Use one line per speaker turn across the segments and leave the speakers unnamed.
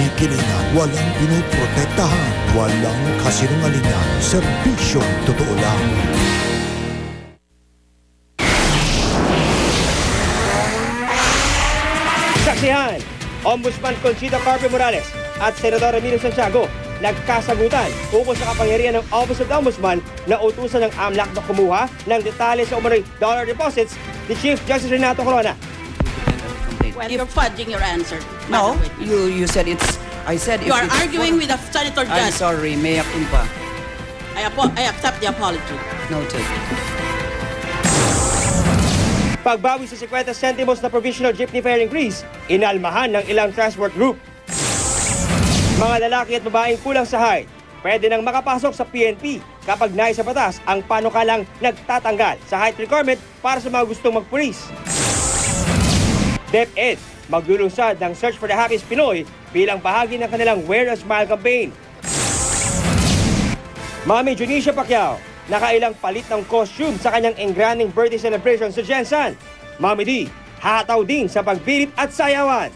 kinikilingan, walang pinoprotektahan, walang kasinungalingan, serbisyong totoo lang.
Saksihan, Ombudsman Conchita Carpio Morales at Senador Emilio Santiago nagkasagutan ukol sa kapangyarihan ng Office of the Ombudsman na utusan ng AMLAC na kumuha ng detalye sa umano'y dollar deposits ni Chief Justice Renato Corona.
Well, you're fudging your answer.
No,
Madam Witness.
you said it's, I said
You
if
are
it's
arguing with the Senator
I'm
Judge.
sorry, mea culpa.
I accept the apology.
Noted.
Pagbawi sa 50 centimos na provisional jeepney fare increase, inalmahan ng ilang transport group. Mga lalaki at babaeng kulang sa height, pwede nang makapasok sa PNP kapag nais sa batas ang panukalang nagtatanggal sa height requirement para sa mga gustong magpulis. DepEd, maglulunsad ng Search for the Happiest Pinoy bilang bahagi ng kanilang Wear a Smile campaign. Mami Junicia Pacquiao, nakailang palit ng costume sa kanyang engraning birthday celebration sa Jensen. Mami D, hataw din sa pagbirit at sayawan.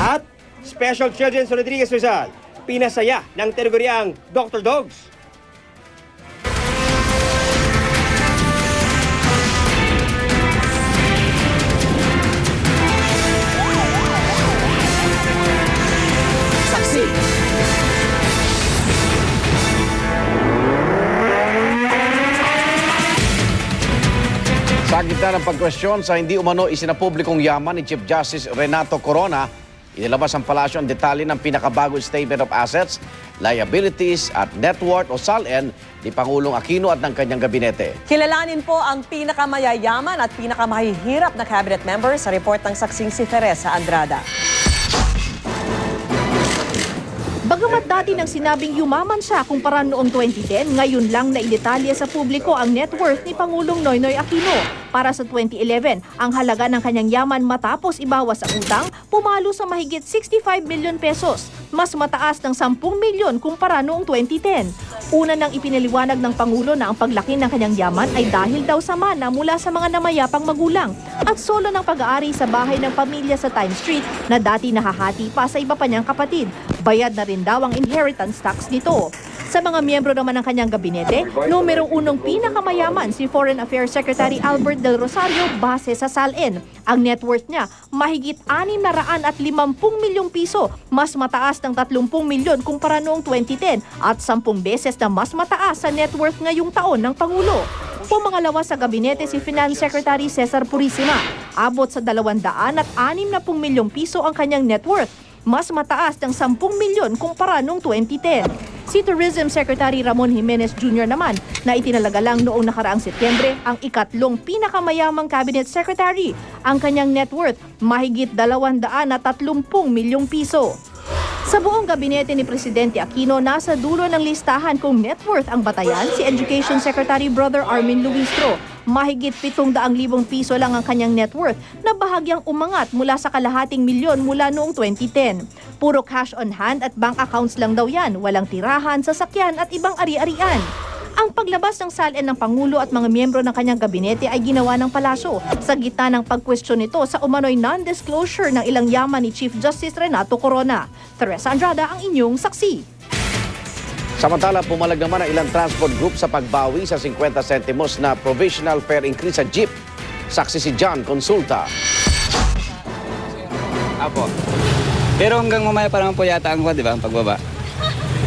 At Special Children's Rodriguez Rizal, pinasaya ng kategoryang Dr. Dogs.
Saksi.
Sa gitna ng pagkwestiyon sa hindi umano isinapublikong yaman ni Chief Justice Renato Corona, inilabas ang palasyo ang detalye ng pinakabagong Statement of Assets, Liabilities at Net Worth o SALN ni Pangulong Aquino at ng kanyang gabinete.
Kilalanin po ang pinakamayayaman at pinakamahihirap na cabinet member sa report ng saksing si Teresa Andrada.
Bagamat dati nang sinabing yumaman siya kumpara noong 2010, ngayon lang naidetalye sa publiko ang net worth ni Pangulong Noynoy Aquino. Para sa 2011, ang halaga ng kanyang yaman matapos ibawas ang utang, pumalo sa mahigit 65 milyon pesos. Mas mataas ng 10 milyon kumpara noong 2010. Una nang ipinaliwanag ng Pangulo na ang paglaki ng kanyang yaman ay dahil daw sa mana mula sa mga namayapang magulang at solo ng pag-aari sa bahay ng pamilya sa Time Street na dati nahahati pa sa iba pa niyang kapatid. Bayad na rin daw ang inheritance tax nito. Sa mga miyembro naman ng kanyang gabinete, numero unong pinakamayaman si Foreign Affairs Secretary Albert Del Rosario base sa SALN. Ang net worth niya, mahigit 650 milyong piso, mas mataas ng 30 milyon kumpara noong 2010 at 10 beses na mas mataas sa net worth ngayong taon ng Pangulo. Pumangalawa sa gabinete si Finance Secretary Cesar Purisima. Abot sa 260 milyong piso ang kanyang net worth, mas mataas ng 10 milyon kumpara noong 2010. Si Tourism Secretary Ramon Jimenez Jr. naman na itinalaga lang noong nakaraang Setyembre ang ikatlong pinakamayamang cabinet secretary. Ang kanyang net worth mahigit 230 milyong piso. Sa buong gabinete ni Presidente Aquino, nasa dulo ng listahan kung net worth ang batayan si Education Secretary Brother Armin Luistro. Mahigit 700,000 piso lang ang kanyang net worth na bahagyang umangat mula sa kalahating milyon mula noong 2010. Puro cash on hand at bank accounts lang daw yan, walang tirahan, sasakyan at ibang ari-arian. Ang paglabas ng SALN ng Pangulo at mga miyembro ng kanyang gabinete ay ginawa ng palasyo sa gitna ng pagkwestiyon nito sa umano'y non-disclosure ng ilang yaman ni Chief Justice Renato Corona. Teresa Andrada ang inyong saksi.
Samantala, pumalag naman ang ilang transport group sa pagbawi sa 50 centimos na provisional fare increase sa jeep. Saksi si John Consulta.
Apo. Pero hanggang mamaya pa naman po yata ang di ba, ang pagbaba?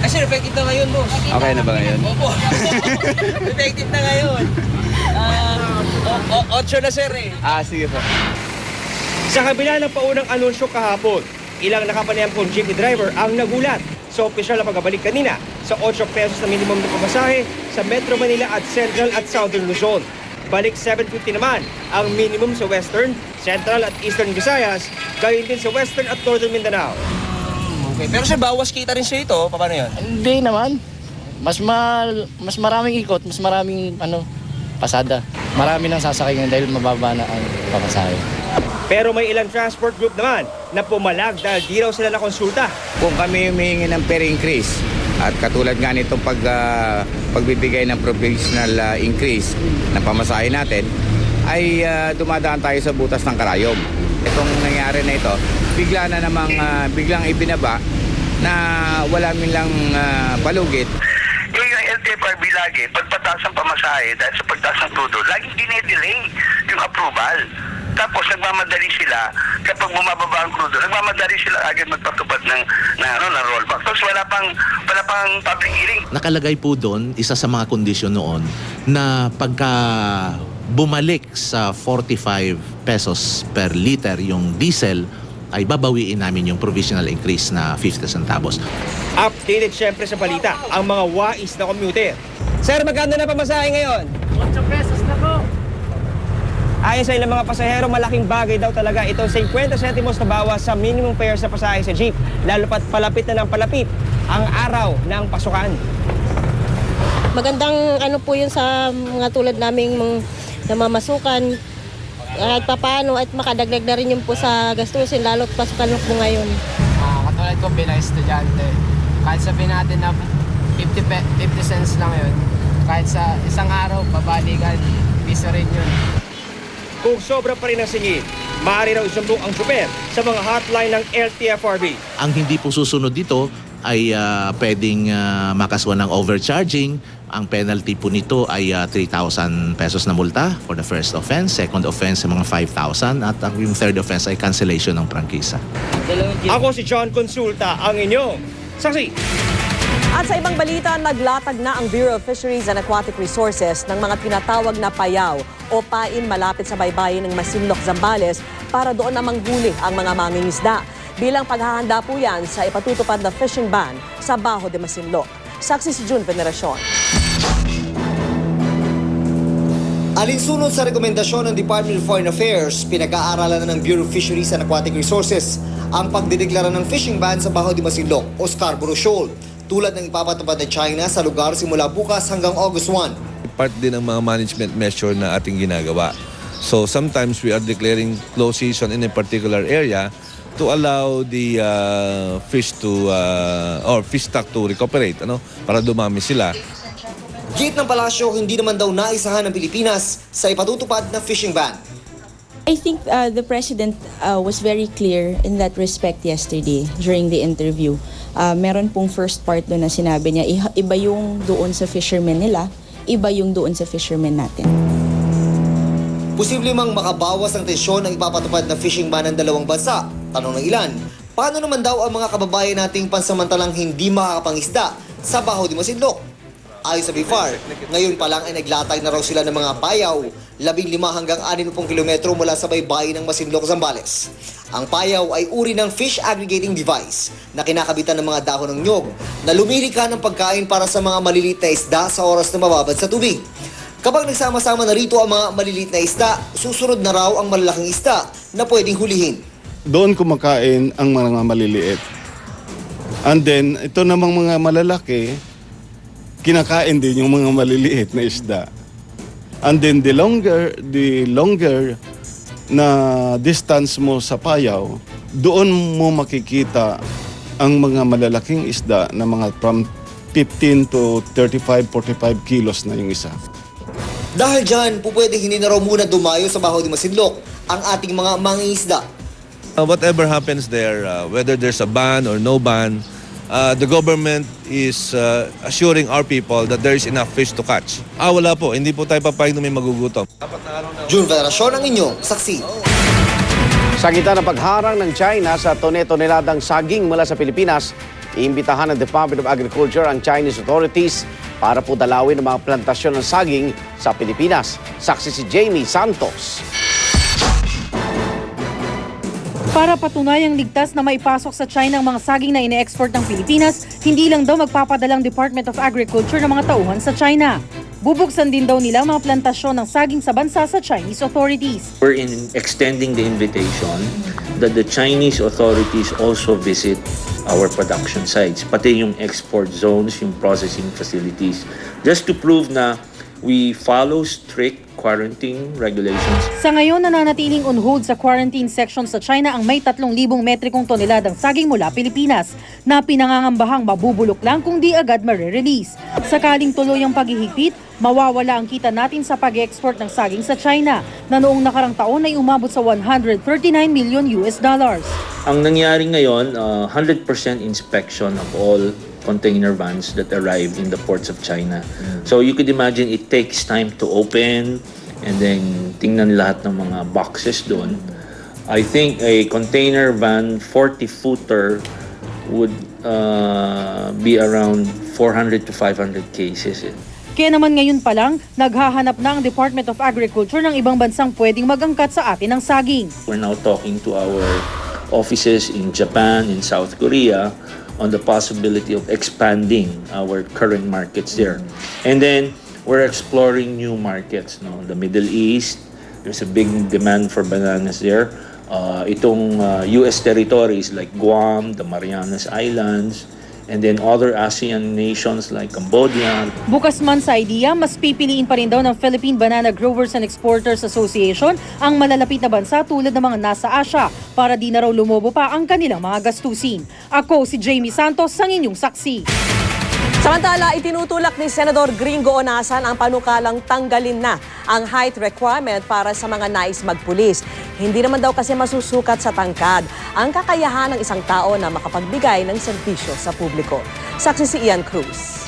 Kasi effective na ngayon, boss.
Okay na ba ngayon?
Opo. Effective na ngayon. 8 na, sir, eh.
Sige po.
Sa kabila ng paunang anunsyo kahapon, ilang nakapanayang jeepney driver ang nagulat sa opisyal na pagbabalik kanina sa 8 pesos na minimum na pamasahe sa Metro Manila at Central at Southern Luzon. Balik 750 naman ang minimum sa Western, Central at Eastern Visayas, gayon din sa Western at Northern Mindanao.
Okay, pero sa bawas kita rin siya ito, paano yun?
Hindi naman. Mas maraming ikot, mas maraming pasada. Marami nang sasakay ngayon dahil mababa na ang pamasahe.
Pero may ilang transport group naman na pumalag dahil di raw sila nakonsulta.
Kung kami humihingi ng fare increase at katulad nga nitong pagbibigay ng provisional increase ng pamasahe natin, ay dumadaan tayo sa butas ng karayom. Itong nangyari na ito, bigla na namang biglang ibinaba na wala min lang palugit.
Yung LTFRB lagi, pagpataas ng pamasahe dahil sa pagtaas ng crudo, laging dinedelay yung approval. Tapos nagmamadali sila, kapag bumababa ang crudo, nagmamadali sila agad magpatupad ng rollback. Tapos wala pang public hearing.
Nakalagay po doon, isa sa mga kondisyon noon, na pagka bumalik sa 45 pesos per liter yung diesel, ay babawiin namin yung provisional increase na 50 centavos.
Updated syempre sa balita ang mga wais na commuter. Sir, magkano na pamasahe ngayon?
8 pesos na po.
Ayon sa ilang mga pasahero, malaking bagay daw talaga itong 50 centimos na bawas sa minimum fare sa pasahe sa jeep. Lalo pat palapit na ng palapit ang araw ng pasukan.
Magandang po yun sa mga tulad naming namamasukan. Kahit papaano at makadagdag na rin yun po sa gastusin, lalo't pasukan po ngayon.
Katulad ko bilang estudyante, kahit sabihin natin na 50 cents lang yun, kahit sa isang araw, babalikan, piso rin yun.
Kung sobra pa rin ang singil, maaari raw isumbong ang super sa mga hotline ng LTFRB.
Ang hindi po susunod dito ay pwedeng makaswan ng overcharging. Ang penalty po nito ay 3,000 pesos na multa for the first offense, second offense sa mga 5,000 at yung third offense ay cancellation ng prangkisa.
Ako si John Consulta, ang inyong saksi.
At sa ibang balita, naglatag na ang Bureau of Fisheries and Aquatic Resources ng mga tinatawag na payaw o pain malapit sa baybayin ng Masinloc, Zambales para doon na manghuli ang mga mangingisda. Bilang paghahanda po yan sa ipatutupad na fishing ban sa Bajo de Masinloc. Saksi si June Veneracion.
Alinsunod sa rekomendasyon ng Department of Foreign Affairs, pinag-aaralan na ng Bureau of Fisheries and Aquatic Resources ang pagdideklara ng fishing ban sa Bajo de Masinloc o Scarborough Shoal, tulad ng ipapatupad ng China sa lugar simula bukas hanggang August 1.
Part din ng mga management measure na ating ginagawa. So sometimes we are declaring closed season in a particular area to allow the fish to or fish stock to recuperate, para dumami sila.
Gate ng palasyo, hindi naman daw naisahan ng Pilipinas sa ipatutupad na fishing ban.
I think the President was very clear in that respect yesterday during the interview. Meron pong first part doon na sinabi niya, iba yung doon sa fishermen nila, iba yung doon sa fishermen natin.
Posible mang makabawas ang tensyon ng ipapatupad na fishing ban ng dalawang bansa. Tanong ng ilan, paano naman daw ang mga kababayan nating pansamantalang hindi makakapangisda sa Bajo de Masinloc? Ayon sa BIFAR, ngayon pa lang ay naglatag na raw sila ng mga payaw, 15 hanggang 60 kilometro mula sa baybayin ng Masinloc, Zambales. Ang payaw ay uri ng fish aggregating device na kinakabitan ng mga dahon ng nyog na lumilika ng pagkain para sa mga maliliit na isda sa oras na mababad sa tubig. Kapag nagsama-sama na rito ang mga maliliit na isda, susunod na raw ang malalaking isda na pwedeng hulihin.
Doon kumakain ang mga maliliit. And then, ito namang mga malalaki, kinakain din yung mga maliliit na isda. And then the longer na distance mo sa payaw, doon mo makikita ang mga malalaking isda na mga from 15 to 35, 45 kilos na yung isa.
Dahil dyan, pupwede hindi na raw muna dumayo sa Bajo de Masinloc ang ating mga mangingisda.
Whatever happens there, whether there's a ban or no ban, the government is assuring our people that there is enough fish to catch. Wala po. Hindi po tayo papayag na may magugutom.
June Veneracion ang inyong saksi.
Sa gitna ng pagharang ng China sa tone-toneladang saging mula sa Pilipinas, iimbitahan ng Department of Agriculture ang Chinese authorities para po dalawin ang mga plantasyon ng saging sa Pilipinas. Saksi si Jamie Santos.
Para patunayang ligtas na maipasok sa China ang mga saging na ine-export ng Pilipinas, hindi lang daw magpapadalang Department of Agriculture ng mga tauhan sa China. Bubuksan din daw nila ang mga plantasyon ng saging sa bansa sa Chinese authorities.
We're extending the invitation that the Chinese authorities also visit our production sites, pati yung export zones, yung processing facilities, just to prove na we follow strict quarantine regulations.
Sa ngayon, nananatiling on hold sa quarantine section sa China ang may 3,000 metrikong toneladang saging mula Pilipinas na pinangangambahang mabubulok lang kung di agad ma-release. Sakaling tuloy ang paghihigpit, mawawala ang kita natin sa pag-export ng saging sa China na noong nakarang taon ay umabot sa $139 million.
Ang nangyari ngayon, 100% inspection of all container vans that arrive in the ports of China. So you could imagine it takes time to open and then tingnan lahat ng mga boxes doon. I think a container van 40-footer would be around 400 to 500 cases.
Kaya naman ngayon pa lang, naghahanap na ang Department of Agriculture ng ibang bansang pwedeng mag-angkat sa atin ng saging.
We're now talking to our offices in Japan, in South Korea, on the possibility of expanding our current markets there. And then we're exploring new markets, no? The Middle East, there's a big demand for bananas there. Itong US territories like Guam, the Marianas Islands, and then other ASEAN nations like Cambodia.
Bukas man sa idea, mas pipiliin pa rin daw ng Philippine Banana Growers and Exporters Association ang malalapit na bansa tulad ng mga nasa Asia para di na raw lumobo pa ang kanilang mga gastusin. Ako si Jamie Santos, ang inyong saksi.
Samantala, itinutulak ni Senador Gringo Onasan ang panukalang tanggalin na ang height requirement para sa mga nais magpulis. Hindi naman daw kasi masusukat sa tangkad ang kakayahan ng isang tao na makapagbigay ng serbisyo sa publiko. Saksi si Ian Cruz.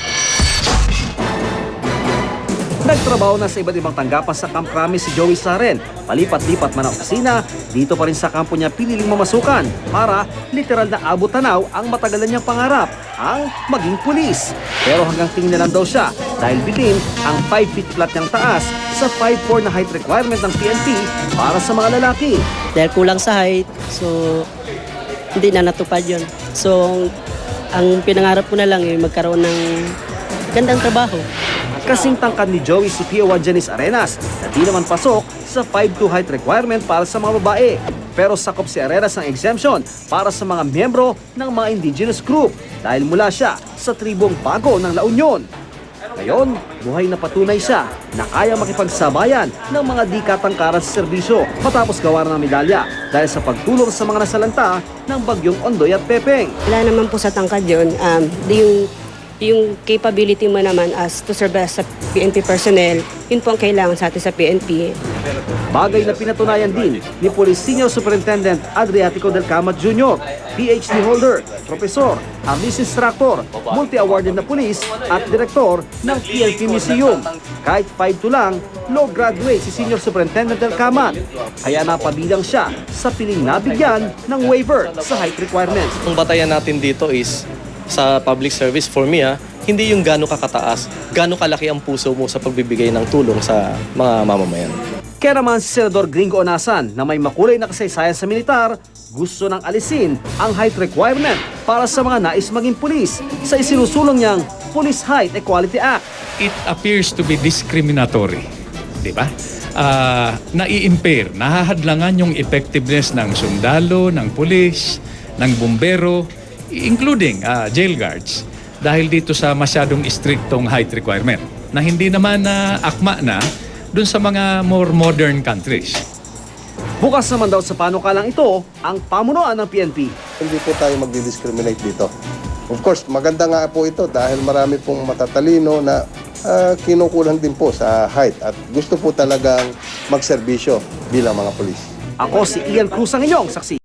Nagtrabaho na sa iba't ibang tanggapan sa Camp Crame si Joey Saren. Palipat-lipat man ang opisina, dito pa rin sa kampo niya piniling mamasukan para literal na abot tanaw ang matagalan niyang pangarap, ang maging pulis. Pero hanggang tingin na lang daw siya dahil bilin ang 5 feet flat niyang taas sa 5'4" na height requirement ng PNP para sa mga lalaki.
Dahil kulang sa height, so hindi na natupad yun. So ang pinangarap ko na lang magkaroon ng gandang trabaho.
Kasing tangkad ni Joey si Pia Janice Arenas na di naman pasok sa 5'2" height requirement para sa mga babae. Pero sakop si Arenas ng exemption para sa mga miyembro ng mga indigenous group dahil mula siya sa tribong Bago ng La Union. Ngayon, buhay na patunay siya na kaya makipagsabayan ng mga di katangkaran sa serbisyo matapos gawa ng medalya dahil sa pagtulong sa mga nasalanta ng bagyong Ondoy at Pepeng.
Wala naman po sa tangkad yun. Yung capability mo naman as to serve as a PNP personnel, yun po ang kailangan sa atin sa PNP.
Bagay na pinatunayan din ni Police Senior Superintendent Adriatico Del Camat Jr., PhD holder, profesor, artist instructor, multi-awarded na pulis at direktor ng PNP Museum. Kahit 5'2" lang, low graduate si Senior Superintendent Del Camat. Kaya napabilang siya sa piling nabigyan ng waiver sa height requirements.
Ang batayan natin dito is sa public service for me, hindi yung gaano kakataas, gaano kalaki ang puso mo sa pagbibigay ng tulong sa mga mamamayan.
Kaya naman si Senador Gringo Onasan na may makulay na kasaysayan sa militar, gusto nang alisin ang height requirement para sa mga nais maging pulis sa isinusulong niyang Police Height Equality Act.
It appears to be discriminatory, di ba? Nai-impair, nahahadlangan yung effectiveness ng sundalo, ng pulis, ng bumbero, including jail guards dahil dito sa masyadong strictong height requirement na hindi naman akma na dun sa mga more modern countries.
Bukas naman daw sa panukalang ito ang pamunuan ng PNP.
Hindi po tayo magdi-discriminate dito. Of course, maganda nga po ito dahil marami pong matatalino na kinukulang din po sa height at gusto po talagang magserbisyo bilang mga pulis.
Ako si Ian Cruz ang inyong saksi.